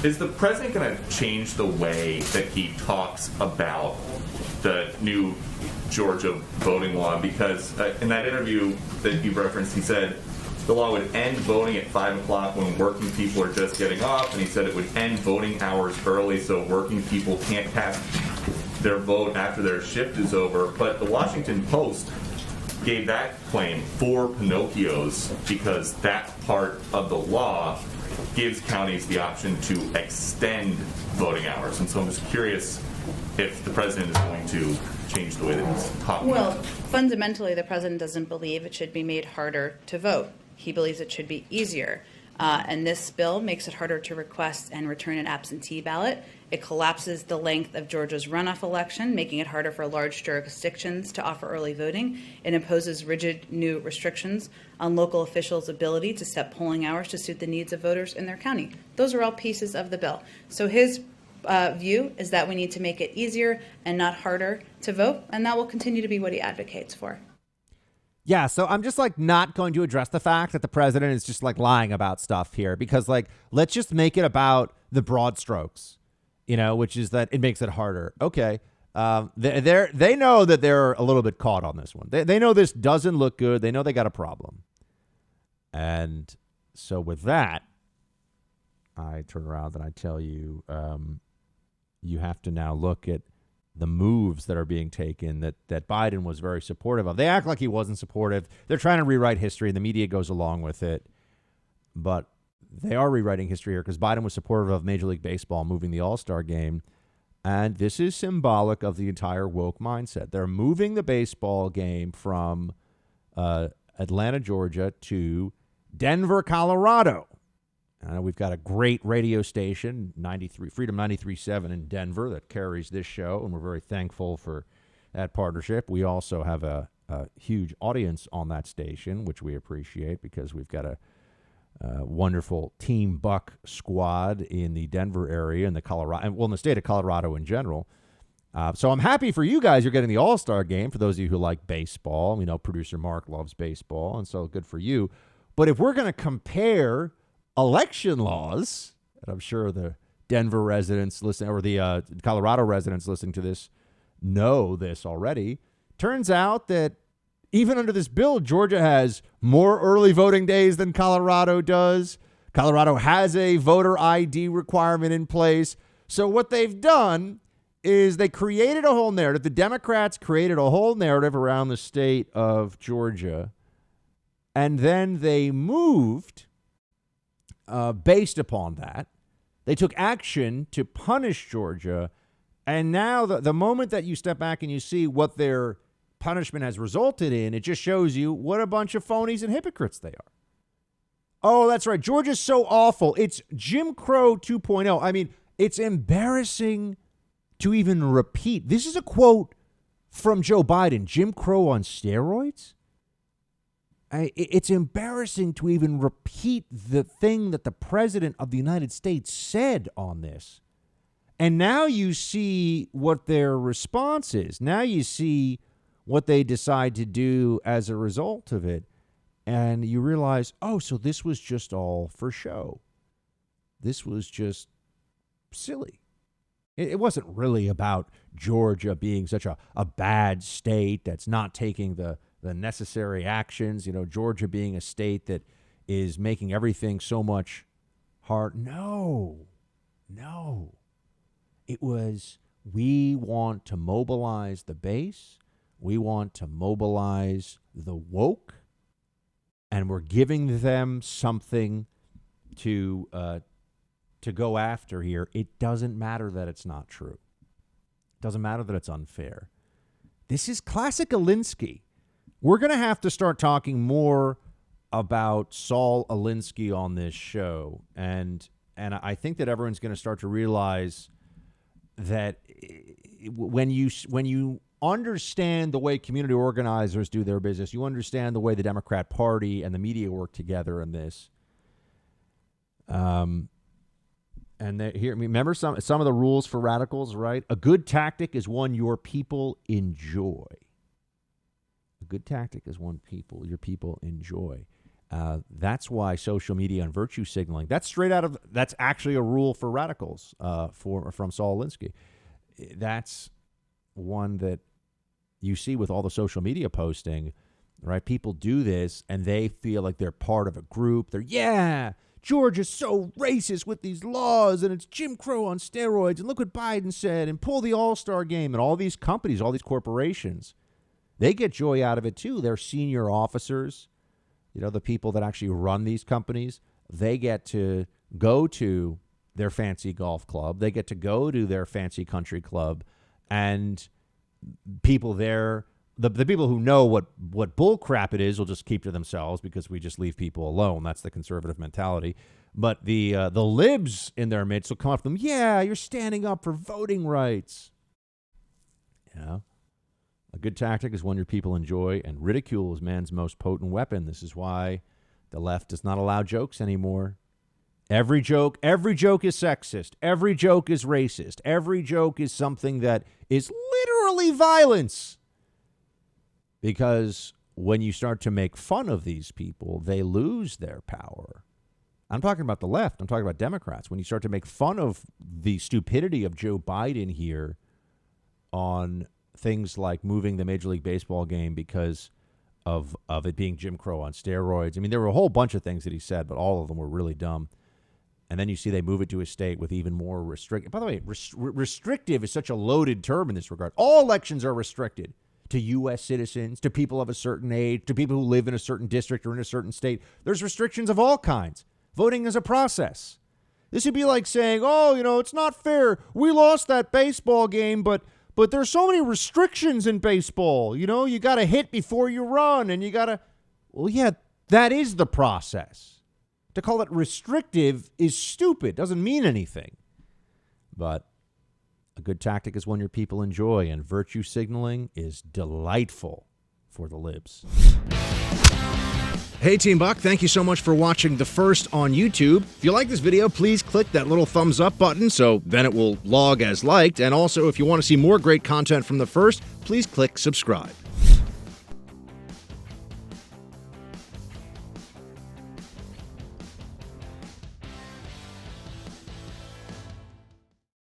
Is the president going to change the way that he talks about the new Georgia voting law? Because in that interview that you referenced, he said the law would end voting at 5 o'clock when working people are just getting off, and he said it would end voting hours early so working people can't cast their vote after their shift is over. But the Washington Post gave that claim 4 Pinocchios because that part of the law gives counties the option to extend voting hours. And so I'm just curious if the president is going to change the way that he's talking. Well, fundamentally, the president doesn't believe it should be made harder to vote. He believes it should be easier. And this bill makes it harder to request and return an absentee ballot. It collapses the length of Georgia's runoff election, making it harder for large jurisdictions to offer early voting. It imposes rigid new restrictions on local officials' ability to set polling hours to suit the needs of voters in their county. Those are all pieces of the bill. So his view is that we need to make it easier and not harder to vote, and that will continue to be what he advocates for. Yeah, so I'm just not going to address the fact that the president is just lying about stuff here, because let's just make it about the broad strokes, which is that it makes it harder. Okay. They know that they're a little bit caught on this one. They know this doesn't look good. They know they got a problem. And so with that, I turn around and I tell you, you have to now look at the moves that are being taken that Biden was very supportive of. They act like he wasn't supportive. They're trying to rewrite history, and the media goes along with it. But they are rewriting history here because Biden was supportive of Major League Baseball moving the All-Star game. And this is symbolic of the entire woke mindset. They're moving the baseball game from Atlanta, Georgia to Denver, Colorado. We've got a great radio station, Freedom 93.7 in Denver, that carries this show, and we're very thankful for that partnership. We also have a huge audience on that station, which we appreciate because we've got a wonderful Team Buck squad in the Denver area and in the state of Colorado in general. So I'm happy for you guys. You're getting the All-Star game. For those of you who like baseball, we know producer Mark loves baseball, and so good for you. But if we're going to compare election laws, and I'm sure the Denver residents listening or the Colorado residents listening to this know this already. Turns out that even under this bill, Georgia has more early voting days than Colorado does. Colorado has a voter ID requirement in place. So what they've done is they created a whole narrative. The Democrats created a whole narrative around the state of Georgia. And then they moved based upon that. They took action to punish Georgia. And now the moment that you step back and you see what their punishment has resulted in, it just shows you what a bunch of phonies and hypocrites they are. Oh, that's right. Georgia's so awful. It's Jim Crow 2.0. I mean, it's embarrassing to even repeat. This is a quote from Joe Biden. Jim Crow on steroids? It's embarrassing to even repeat the thing that the president of the United States said on this. And now you see what their response is. Now you see what they decide to do as a result of it. And you realize, oh, so this was just all for show. This was just silly. It wasn't really about Georgia being such a bad state that's not taking the necessary actions. Georgia being a state that is making everything so much hard. No. It was, we want to mobilize the base. We want to mobilize the woke, and we're giving them something to go after here. It doesn't matter that it's not true. It doesn't matter that it's unfair. This is classic Alinsky. We're going to have to start talking more about Saul Alinsky on this show, and I think that everyone's going to start to realize that when you understand the way community organizers do their business, you understand the way the Democrat Party and the media work together in this. And here, remember some of the rules for radicals, right? A good tactic is one your people enjoy. A good tactic is one your people enjoy. That's why social media and virtue signaling, that's actually a rule for radicals from Saul Alinsky. That's one that you see with all the social media posting, right? People do this and they feel like they're part of a group. Georgia's so racist with these laws and it's Jim Crow on steroids. And look what Biden said and pull the All-Star game. And all these companies, all these corporations, they get joy out of it too. Their senior officers, the people that actually run these companies, they get to go to their fancy golf club. They get to go to their fancy country club, and people there, the people who know what bull crap it is will just keep to themselves because we just leave people alone. That's the conservative mentality. But the libs in their midst will come up to them. Yeah, you're standing up for voting rights. A good tactic is one your people enjoy, and ridicule is man's most potent weapon. This is why the left does not allow jokes anymore. Every joke is sexist. Every joke is racist. Every joke is something that is literally violence. Because when you start to make fun of these people, they lose their power. I'm talking about the left. I'm talking about Democrats. When you start to make fun of the stupidity of Joe Biden here on things like moving the Major League Baseball game because of it being Jim Crow on steroids. I mean, there were a whole bunch of things that he said, but all of them were really dumb. And then you see they move it to a state with even more restrictive. By the way, restrictive is such a loaded term in this regard. All elections are restricted to U.S. citizens, to people of a certain age, to people who live in a certain district or in a certain state. There's restrictions of all kinds. Voting is a process. This would be like saying, it's not fair. We lost that baseball game, but there's so many restrictions in baseball. You got to hit before you run, and you got to... Well, yeah, that is the process. To call it restrictive is stupid. Doesn't mean anything. But a good tactic is one your people enjoy, and virtue signaling is delightful for the libs. Hey, Team Buck, thank you so much for watching The First on YouTube. If you like this video, please click that little thumbs up button so then it will log as liked. And also, if you want to see more great content from The First, please click subscribe.